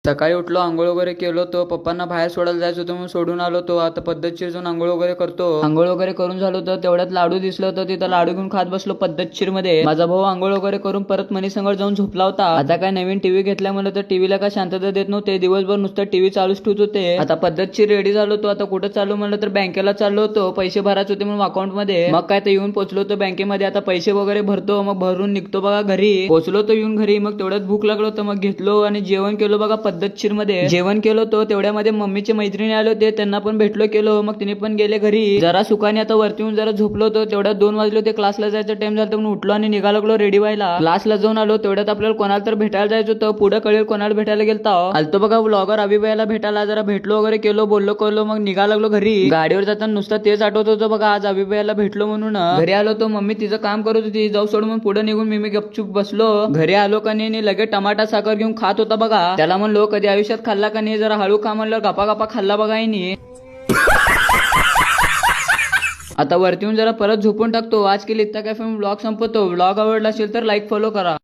सकाळी उठलो, आंघोळ वगैरे केलो, तो पप्पांना बाहेर सोडायला जायचं होतं म्हणून सोडून आलो. तो आता पद्धतशीर जाऊन आंघोळ वगैरे करतो. आंघोळ वगैरे करून झालो तर तेवढ्यात लाडू दिसलं होतं, तिथं लाडू घेऊन खात बसलो पद्धतशीर मध्ये. माझा भाऊ आंघोळ वगैरे करून परत मनीसंगळ जाऊन झोपला होता. आता काय नवीन टीव्ही घेतल्यामुळे तर टीव्हीला काय शांतता देत नव्हते, दिवसभर नुसतं टीव्ही चालूच ठेवत होते. आता पद्धतशीर रेडी झालो तो. आता कुठं चालू म्हणलं तर बँकेला चाललो होतो, पैसे भरायचे होते म्हणून अकाउंट मध्ये. मग काय तर येऊन पोहोचलो होतो बँकेमध्ये. आता पैसे वगैरे भरतो, मग भरून निघतो बघा घरी. पोहोचलो तो येऊन घरी, मग तेवढ्यात भूक लागलो होतं, मग घेतलो आणि जेवण केलो बघा पद्धतशीर मध्ये. जेवण केलो तो तेवढ्यामध्ये मम्मीचे मैत्रिणी आले होते, त्यांना पण भेटलो केलो, मग तिने पण गेले घरी. जरा सुखाने आता वरती येऊन जरा झोपलो होतो. तेवढ्यात 2 वाजले होते, क्लासला जायचं टाइम झालं म्हणून उठलो आणि निघालो लागलो रेडी व्हायला. क्लासला जाऊन आलो, तेवढ्यात आपल्याला कोणाला तर भेटायला जायचं होतं. पुढे कळेल कोणाला भेटायला गेलता आलतो बघा ब्लॉगर अभिभयाला भेटायला. जरा भेटलो वगैरे केलो, बोललो करलो, मग निघालो लागलो घरी. गाडीवर जाताना नुसतं तेच आठवत होतं बघा, आज अभिभयाला भेटलो म्हणून. घरी आलो तो मम्मी तिचं काम करत होती, जाऊ सोडून मग पुढे निघून मी गपचूप बसलो. घरी आलो का नाही लगेच टमाटा साखर घेऊन खात होता बघा. त्याला म्हणलो कधी आयुष्यात खाल्ला का नाही, जरा हळू खा म्हणलं, गपा गपा खाल्ला बघा नाही. आता वरती येऊन जरा परत झोपून टाकतो. आज केली इतका काय ब्लॉग संपवतो. ब्लॉग आवडला असेल तर लाईक फॉलो करा.